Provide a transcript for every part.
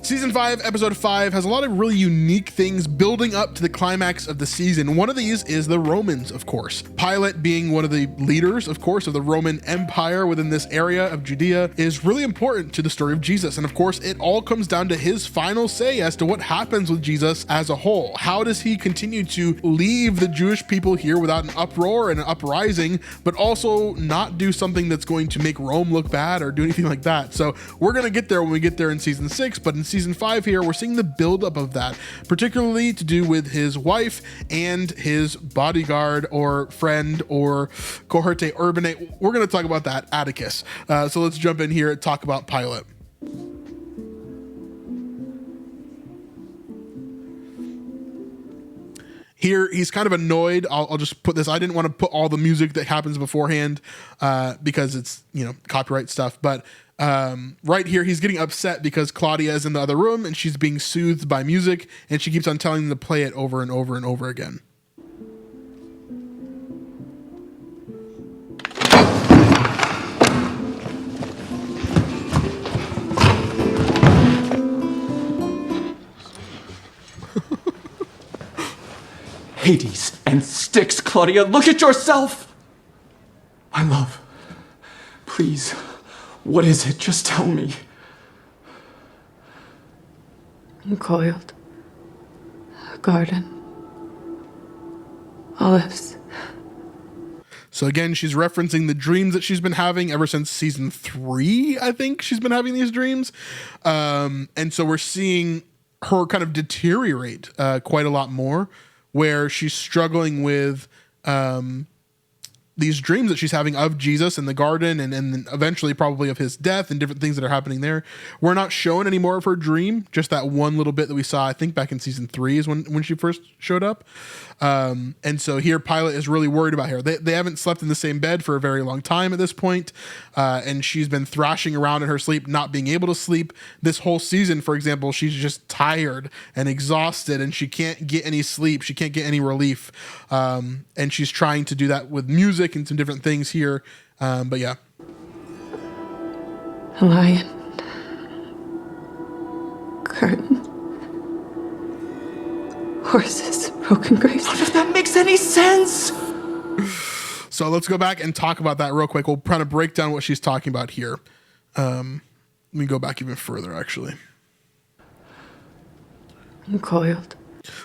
Season 5, episode 5 has a lot of really unique things building up to the climax of the season. One of these is the Romans, of course. Pilate, being one of the leaders, of course, of the Roman Empire within this area of Judea, is really important to the story of Jesus. And of course, it all comes down to his final say as to what happens with Jesus as a whole. How does he continue to leave the Jewish people here without an uproar and an uprising, but also not do something that's going to make Rome look bad or do anything like that? So we're going to get there when we get there in season 6, but in season 5 here, we're seeing the buildup of that, particularly to do with his wife and his bodyguard or friend or cohorte urbane. We're going to talk about that, Atticus. So let's jump in here and talk about Pilate. Here, he's kind of annoyed. I'll just put this. I didn't want to put all the music that happens beforehand because it's, copyright stuff. But right here, he's getting upset because Claudia is in the other room and she's being soothed by music, and she keeps on telling him to play it over and over and over again. Hades and Styx, Claudia, look at yourself! My love, please, what is it? Just tell me. I'm coiled. A garden. Olives. So again, she's referencing the dreams that she's been having ever since season 3, I think she's been having these dreams. And so we're seeing her kind of deteriorate quite a lot more, where she's struggling with these dreams that she's having of Jesus in the garden, and then eventually probably of his death and different things that are happening there. We're not shown any more of her dream, just that one little bit that we saw, I think back in season 3 is when she first showed up. And so here Pilate is really worried about her. They haven't slept in the same bed for a very long time at this point. And she's been thrashing around in her sleep, not being able to sleep. This whole season, for example, she's just tired and exhausted and she can't get any sleep. She can't get any relief. And she's trying to do that with music and some different things here. But yeah. A lion. Curtain. Horses. Broken graves. None of that makes any sense! So let's go back and talk about that real quick. We'll try to break down what she's talking about here. Let me go back even further, actually. I'm coiled.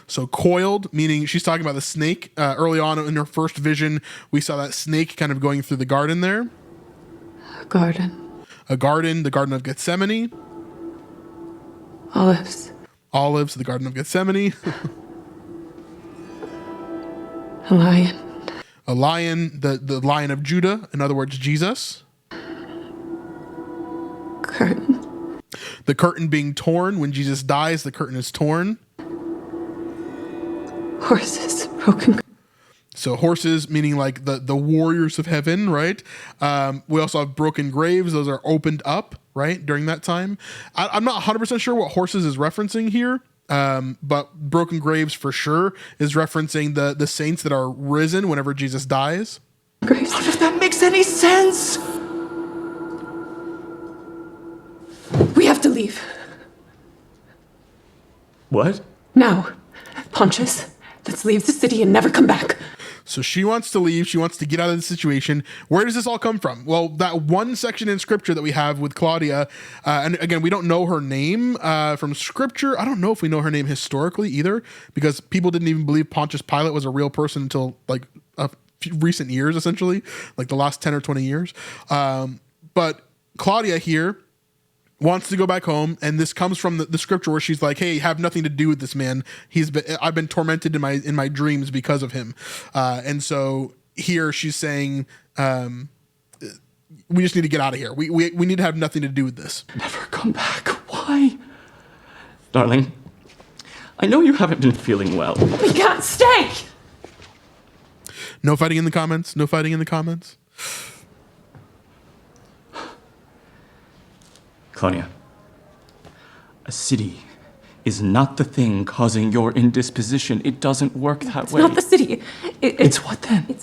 So coiled, meaning she's talking about the snake. Early on in her first vision, we saw that snake kind of going through the garden there. A garden. A garden, the Garden of Gethsemane. Olives. Olives, the Garden of Gethsemane. A lion. A lion, the Lion of Judah, in other words, Jesus. Curtain. The curtain being torn. When Jesus dies, the curtain is torn. Horses. Broken. So horses, meaning like the warriors of heaven, right? We also have broken graves. Those are opened up, right, during that time. I'm not 100% sure what horses is referencing here. But broken graves for sure is referencing the saints that are risen whenever Jesus dies. None of that makes any sense! We have to leave. What? Now. Pontius, let's leave the city and never come back. So she wants to leave. She wants to get out of the situation. Where does this all come from? Well, that one section in scripture that we have with Claudia, and again, we don't know her name from scripture. I don't know if we know her name historically either, because people didn't even believe Pontius Pilate was a real person until like a few recent years, essentially, like the last 10 or 20 years. But Claudia here wants to go back home, and this comes from the scripture where she's like, hey, have nothing to do with this man. I've been tormented in my dreams because of him. And so here she's saying, we just need to get out of here. We need to have nothing to do with this. Never come back. Why? Darling, I know you haven't been feeling well. We can't stay! No fighting in the comments. No fighting in the comments. Claudia, a city is not the thing causing your indisposition. It doesn't work that way. It's not the city. It's what then?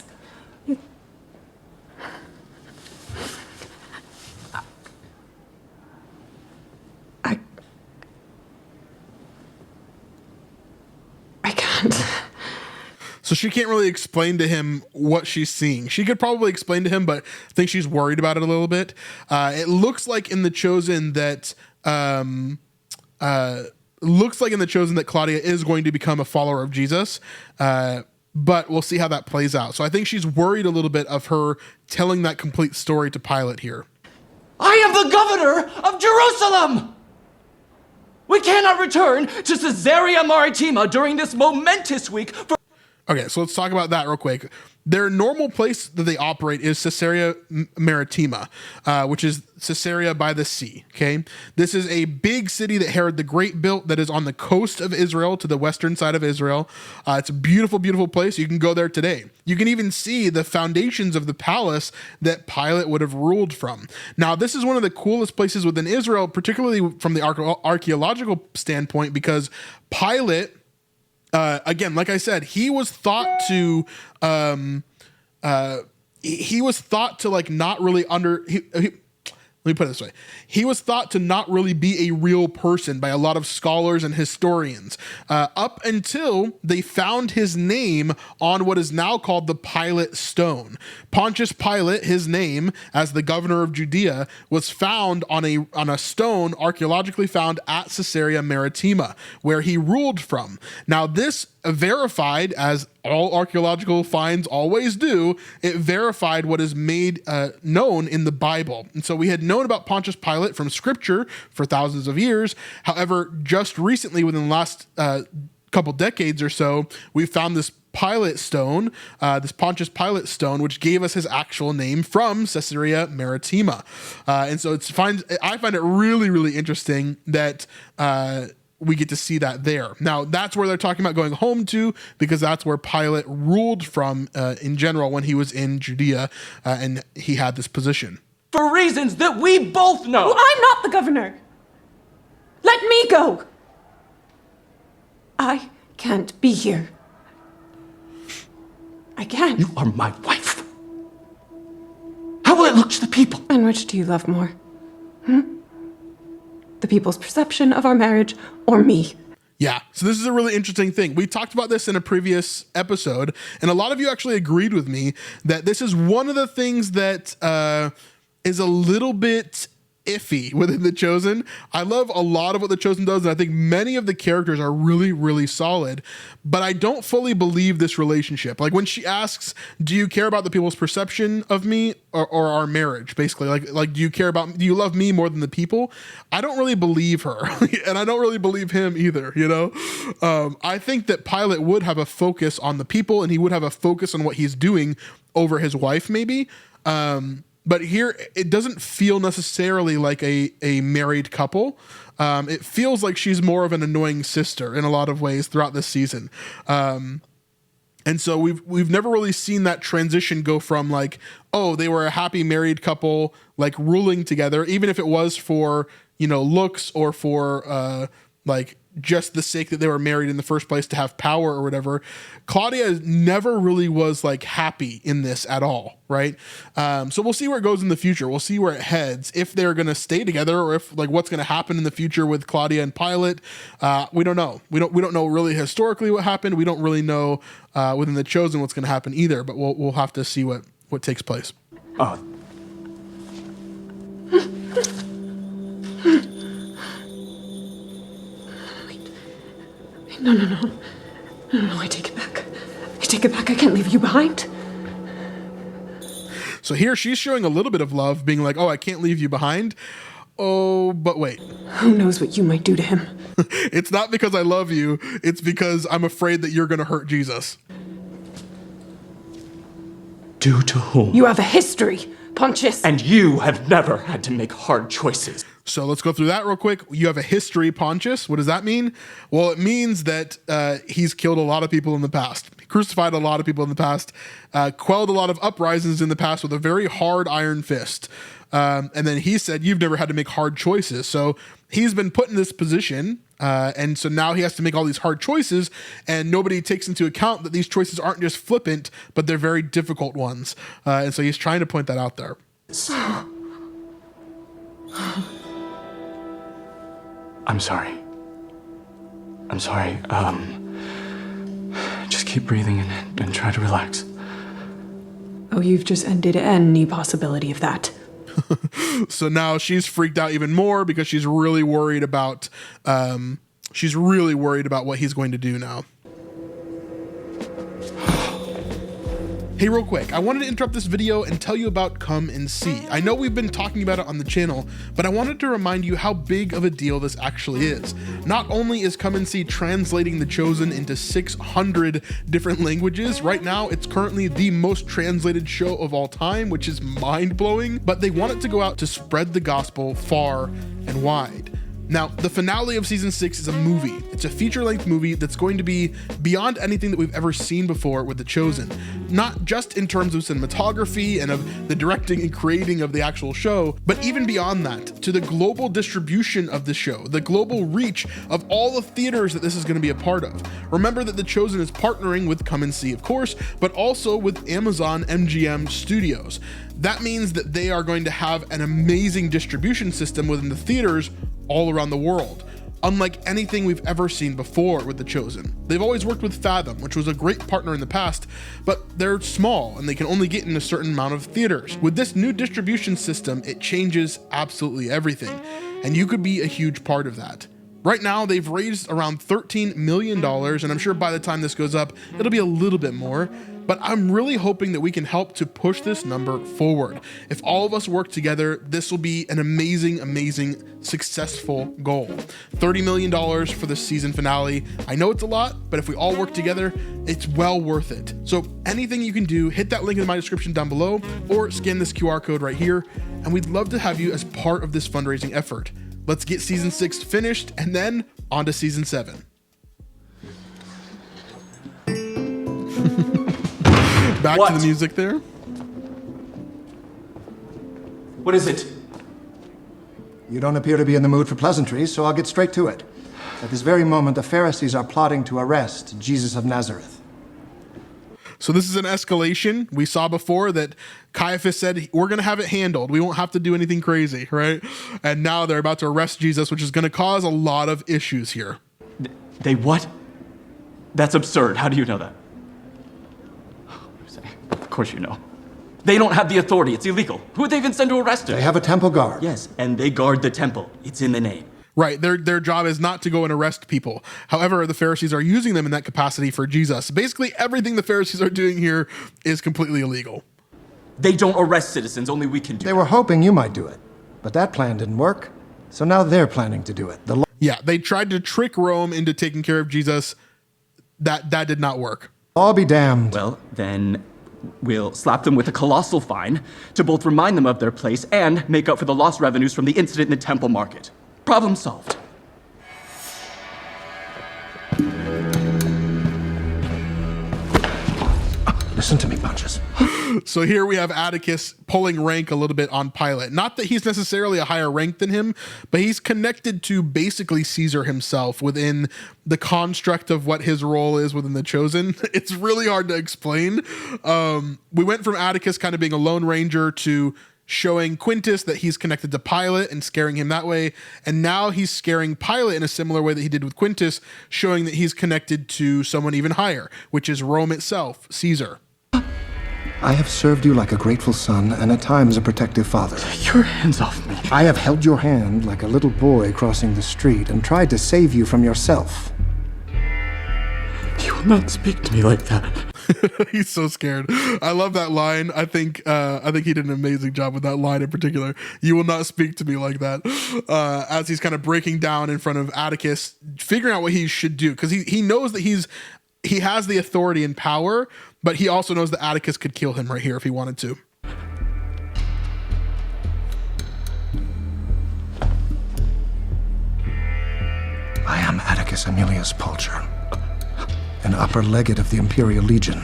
can't. So she can't really explain to him what she's seeing. She could probably explain to him, but I think she's worried about it a little bit. It looks like in The Chosen that Claudia is going to become a follower of Jesus. But we'll see how that plays out. So I think she's worried a little bit of her telling that complete story to Pilate here. I am the governor of Jerusalem! We cannot return to Caesarea Maritima during this momentous week for... Okay, so let's talk about that real quick. Their normal place that they operate is Caesarea Maritima, which is Caesarea by the sea, okay? This is a big city that Herod the Great built that is on the coast of Israel, to the western side of Israel. It's a beautiful, beautiful place. You can go there today. You can even see the foundations of the palace that Pilate would have ruled from. Now, this is one of the coolest places within Israel, particularly from the archaeological standpoint, because Pilate... again, like I said, he was thought to like not really let me put it this way. He was thought to not really be a real person by a lot of scholars and historians, up until they found his name on what is now called the Pilate Stone. Pontius Pilate, his name as the governor of Judea, was found on a stone archaeologically found at Caesarea Maritima, where he ruled from. Now, this verified, as all archaeological finds always do, it verified what is made known in the Bible. And so we had known about Pontius Pilate from scripture for thousands of years. However, just recently, within the last couple decades or so, we found this Pilate stone, this Pontius Pilate stone, which gave us his actual name from Caesarea Maritima. And so I find it really, really interesting that we get to see that there. Now, that's where they're talking about going home to, because that's where Pilate ruled from in general when he was in Judea, and he had this position. For reasons that we both know. Well, I'm not the governor. Let me go. I can't be here. I can't. You are my wife. How will it look to the people? And which do you love more? The people's perception of our marriage, or me? Yeah, so this is a really interesting thing. We talked about this in a previous episode, and a lot of you actually agreed with me that this is one of the things that is a little bit iffy within The Chosen. I love a lot of what The Chosen does, and I think many of the characters are really, really solid, but I don't fully believe this relationship. Like when she asks, do you care about the people's perception of me or our marriage? Basically, like do you love me more than the people? I don't really believe her, and I don't really believe him either, you know? I think that Pilate would have a focus on the people, and he would have a focus on what he's doing over his wife, maybe. But here, it doesn't feel necessarily like a married couple. It feels like she's more of an annoying sister in a lot of ways throughout this season. And so we've never really seen that transition go from like, oh, they were a happy married couple, like ruling together, even if it was for, looks or for like just the sake that they were married in the first place to have power or whatever. Claudia never really was like happy in this at all, right? So we'll see where it goes in the future. We'll see where it heads, if they're going to stay together or if like what's going to happen in the future with Claudia and Pilate. We don't know. We don't know really historically what happened. We don't really know within The Chosen what's going to happen either, but we'll have to see what takes place. No, I take it back. I can't leave you behind. So here she's showing a little bit of love, being like, oh, I can't leave you behind. Oh, but wait. Who knows what you might do to him? It's not because I love you. It's because I'm afraid that you're going to hurt Jesus. Do to whom? You have a history, Pontius. And you have never had to make hard choices. So let's go through that real quick. You have a history, Pontius. What does that mean? Well, it means that he's killed a lot of people in the past. He crucified a lot of people in the past, quelled a lot of uprisings in the past with a very hard iron fist. And then he said, you've never had to make hard choices. So he's been put in this position. And so now he has to make all these hard choices, and nobody takes into account that these choices aren't just flippant, but they're very difficult ones. And so he's trying to point that out there. I'm sorry. keep breathing and try to relax. Oh, you've just ended any possibility of that. So now she's freaked out even more because she's really worried about what he's going to do now. Hey, real quick, I wanted to interrupt this video and tell you about Come and See. I know we've been talking about it on the channel, but I wanted to remind you how big of a deal this actually is. Not only is Come and See translating The Chosen into 600 different languages, right now it's currently the most translated show of all time, which is mind-blowing, but they want it to go out to spread the gospel far and wide. Now, the finale of season 6 is a movie. It's a feature-length movie that's going to be beyond anything that we've ever seen before with The Chosen. Not just in terms of cinematography and of the directing and creating of the actual show, but even beyond that, to the global distribution of the show, the global reach of all the theaters that this is going to be a part of. Remember that The Chosen is partnering with Come and See, of course, but also with Amazon MGM Studios. That means that they are going to have an amazing distribution system within the theaters all around the world, unlike anything we've ever seen before with The Chosen. They've always worked with Fathom, which was a great partner in the past, but they're small and they can only get in a certain amount of theaters. With this new distribution system, it changes absolutely everything, and you could be a huge part of that. Right now, they've raised around $13 million, and I'm sure by the time this goes up, it'll be a little bit more, but I'm really hoping that we can help to push this number forward. If all of us work together, this will be an amazing, amazing, successful goal. $30 million for the season finale. I know it's a lot, but if we all work together, it's well worth it. So anything you can do, hit that link in my description down below, or scan this QR code right here, and we'd love to have you as part of this fundraising effort. Let's get season 6 finished and then on to season 7. Back to the music there. What is it? You don't appear to be in the mood for pleasantries, so I'll get straight to it. At this very moment, the Pharisees are plotting to arrest Jesus of Nazareth. So this is an escalation. We saw before that Caiaphas said, we're going to have it handled. We won't have to do anything crazy, right? And now they're about to arrest Jesus, which is going to cause a lot of issues here. They what? That's absurd. How do you know that? Of course you know. They don't have the authority. It's illegal. Who would they even send to arrest him? They have a temple guard. Yes, and they guard the temple. It's in the name. Right, their job is not to go and arrest people. However, the Pharisees are using them in that capacity for Jesus. Basically, everything the Pharisees are doing here is completely illegal. They don't arrest citizens, only we can do it. They were hoping you might do it, but that plan didn't work, so now they're planning to do it. Yeah, they tried to trick Rome into taking care of Jesus. That did not work. I'll be damned. Well, then we'll slap them with a colossal fine to both remind them of their place and make up for the lost revenues from the incident in the temple market. Problem solved. Listen to me, Pontius. So here we have Atticus pulling rank a little bit on Pilate. Not that he's necessarily a higher rank than him, but he's connected to basically Caesar himself within the construct of what his role is within The Chosen. It's really hard to explain. We went from Atticus kind of being a lone ranger to showing Quintus that he's connected to Pilate and scaring him that way. And now he's scaring Pilate in a similar way that he did with Quintus, showing that he's connected to someone even higher, which is Rome itself, Caesar. I have served you like a grateful son and at times a protective father. Your hands off me. I have held your hand like a little boy crossing the street and tried to save you from yourself. You will not speak to me like that. He's so scared. I love that line. I think he did an amazing job with that line in particular. You will not speak to me like that. As he's kind of breaking down in front of Atticus, figuring out what he should do, because he knows that he has the authority and power, but he also knows that Atticus could kill him right here if he wanted to. I am Atticus Aemilius Pulcher, an upper legate of the Imperial Legion,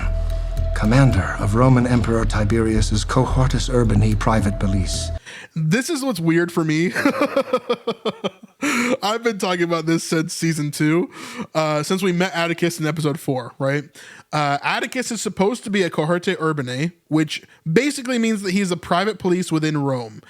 commander of Roman Emperor Tiberius's Cohortus Urbani private police. This is what's weird for me. I've been talking about this since season 2, since we met Atticus in episode 4, right? Atticus is supposed to be a Cohorte Urbanae, which basically means that he's a private police within Rome.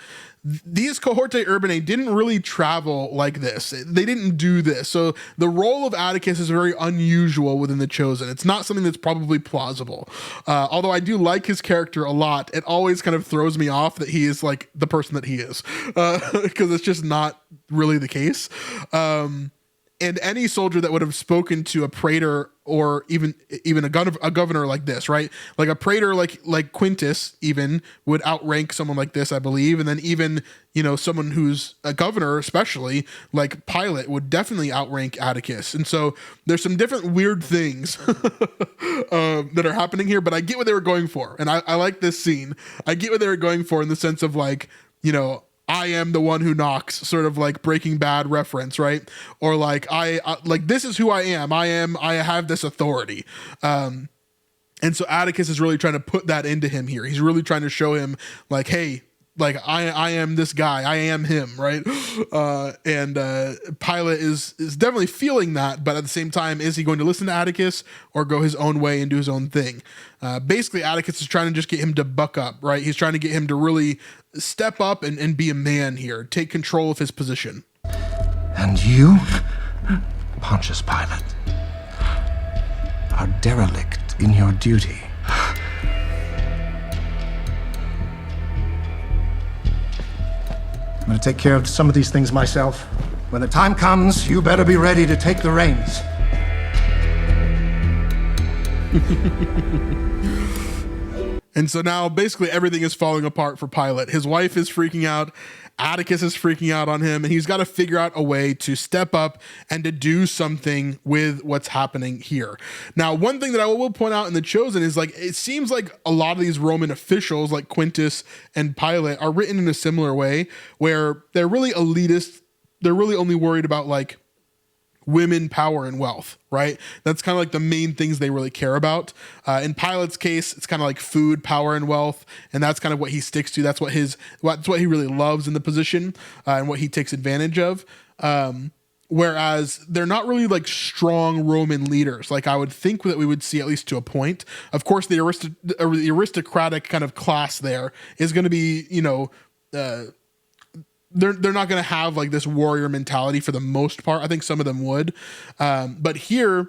these cohorte urbanae didn't really travel like this. They didn't do this. So the role of Atticus is very unusual within the Chosen. It's not something that's probably plausible. Although I do like his character a lot, it always kind of throws me off that he is like the person that he is, because it's just not really the case. And any soldier that would have spoken to a praetor or even a governor like this, right? Like a praetor like Quintus even would outrank someone like this, I believe. And then even, someone who's a governor, especially like Pilate, would definitely outrank Atticus. And so there's some different weird things that are happening here, but I get what they were going for. And I like this scene. I get what they were going for in the sense of like, I am the one who knocks, sort of like Breaking Bad reference, right? Or like I like, this is who I am. I have this authority. And so Atticus is really trying to put that into him here. He's really trying to show him like, hey, like I am this guy. I am him, right? And Pilate is definitely feeling that, but at the same time, is he going to listen to Atticus or go his own way and do his own thing? Basically, Atticus is trying to just get him to buck up, right? He's trying to get him to really step up and be a man here, take control of his position. And you, Pontius Pilate, are derelict in your duty. I'm going to take care of some of these things myself. When the time comes, you better be ready to take the reins. And so now basically everything is falling apart for Pilate. His wife is freaking out. Atticus is freaking out on him, and he's got to figure out a way to step up and to do something with what's happening here. Now, one thing that I will point out in The Chosen is like, it seems like a lot of these Roman officials like Quintus and Pilate are written in a similar way where they're really elitist. They're really only worried about like women, power, and wealth, right? That's kind of like the main things they really care about. In Pilate's case, it's kind of like food, power, and wealth, and that's kind of what he sticks to. That's what he really loves in the position, and what he takes advantage of. Whereas they're not really like strong Roman leaders, like I would think that we would see, at least to a point. Of course, the aristocratic kind of class there is going to be, they're not going to have like this warrior mentality for the most part. I think some of them would. But here,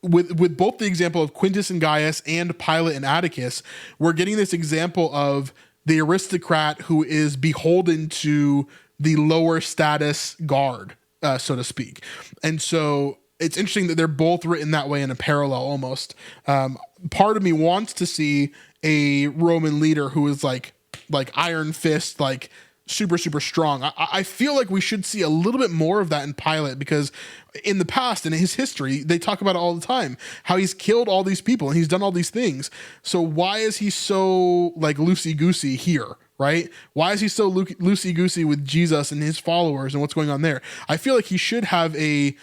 with both the example of Quintus and Gaius and Pilate and Atticus, we're getting this example of the aristocrat who is beholden to the lower status guard, so to speak. And so it's interesting that they're both written that way in a parallel almost. Part of me wants to see a Roman leader who is like iron fist, like super, super strong. I feel like we should see a little bit more of that in Pilate, because in the past, in his history, they talk about it all the time, how he's killed all these people and he's done all these things. So why is he so like loosey-goosey here, right? Why is he so loosey-goosey with Jesus and his followers and what's going on there? I feel like he should have a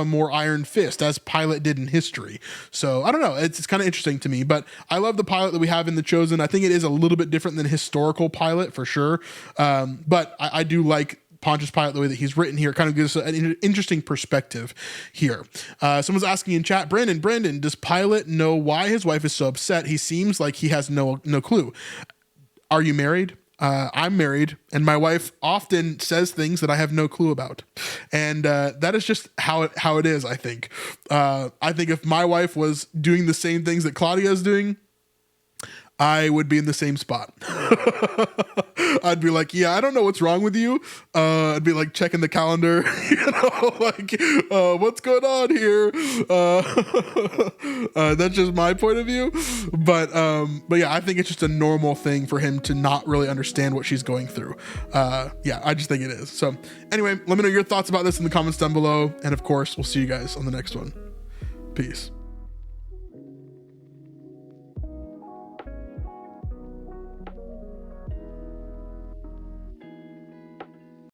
more iron fist, as Pilate did in history. So I don't know. It's kind of interesting to me, but I love the Pilate that we have in The Chosen. I think it is a little bit different than historical Pilate for sure. But I do like Pontius Pilate, the way that he's written here. It kind of gives us an interesting perspective here. Someone's asking in chat, Brandon, does Pilate know why his wife is so upset? He seems like he has no clue. Are you married? I'm married, and my wife often says things that I have no clue about. And that is just how it is, I think. I think if my wife was doing the same things that Claudia is doing, I would be in the same spot. I'd be like, yeah, I don't know what's wrong with you. I'd be like checking the calendar, what's going on here? That's just my point of view. But yeah, I think it's just a normal thing for him to not really understand what she's going through. Yeah, I just think it is. So anyway, let me know your thoughts about this in the comments down below. And of course, we'll see you guys on the next one. Peace.